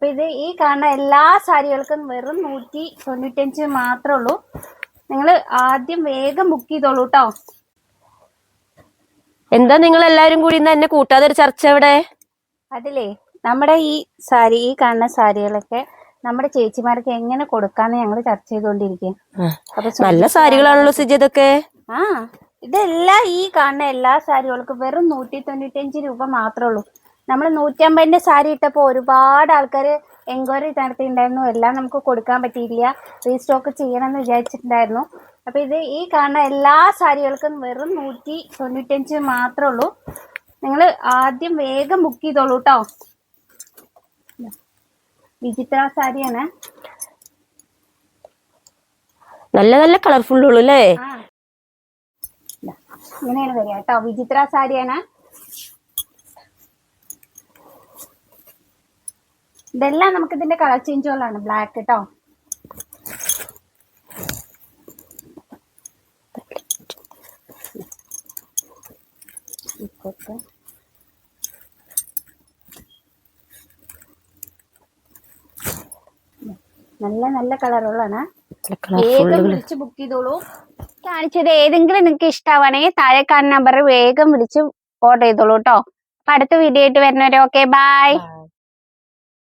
അപ്പൊ ഇത് ഈ കാണുന്ന എല്ലാ സാരികൾക്കും വെറും 195 മാത്രമേ ഉള്ളൂ. നിങ്ങൾ ആദ്യം വേഗം ബുക്ക് ചെയ്തോളൂ കേട്ടോ. എന്താ നിങ്ങൾ എല്ലാരും കൂടി ഇന്ന് എന്നെ കൂട്ടാതെ ഒരു ചർച്ച എവിടെ? അതിലേ നമ്മുടെ ഈ കാണുന്ന സാരികളൊക്കെ നമ്മുടെ ചേച്ചിമാർക്ക് എങ്ങനെ കൊടുക്കാന്ന് ഞങ്ങൾ ചർച്ച ചെയ്തുകൊണ്ടിരിക്കുക. നല്ല സാരികളാണല്ലോ സിജി ഇതൊക്കെ. ഇതെല്ലാം ഈ കാണുന്ന എല്ലാ സാരികൾക്കും വെറും 195 രൂപ മാത്രമേ ഉള്ളൂ. നമ്മൾ 150ന്റെ സാരി ഇട്ടപ്പോൾ ഒരുപാട് ആൾക്കാർ എൻക്വയറി നടത്തിയിട്ടുണ്ടായിരുന്നു. എല്ലാം നമുക്ക് കൊടുക്കാൻ പറ്റിയില്ല, റീസ്റ്റോക്ക് ചെയ്യണമെന്ന് വിചാരിച്ചിട്ടുണ്ടായിരുന്നു. അപ്പൊ ഇത് ഈ കാണുന്ന എല്ലാ സാരികൾക്കും വെറും 195 മാത്രമേ ഉള്ളൂ. നിങ്ങൾ ആദ്യം വേഗം ബുക്ക് ചെയ്തോളൂ കേട്ടോ. വിചിത്ര സാരിയാണ്, നല്ല നല്ല കളർഫുൾ ഉള്ളു അല്ലേ? ഇങ്ങനെയാണ് വരിക കേട്ടോ. വിചിത്ര സാരിയാണ്. ഇതെല്ലാം നമുക്ക് ഇതിന്റെ കളർ ചേഞ്ചുകളാണ്. ബ്ലാക്ക് കേട്ടോ. നല്ല നല്ല കളറുകളാണ്. വേഗം വിളിച്ച് ബുക്ക് ചെയ്തോളൂ. കാണിച്ചത് ഏതെങ്കിലും നിങ്ങൾക്ക് ഇഷ്ടമാണെങ്കിൽ താഴെ കാണുന്ന നമ്പർ വേഗം വിളിച്ച് ഓർഡർ ചെയ്തോളൂ കേട്ടോ. അപ്പൊ അടുത്ത വീഡിയോ ആയിട്ട് വരുന്നവരെ ഓക്കെ ബൈ.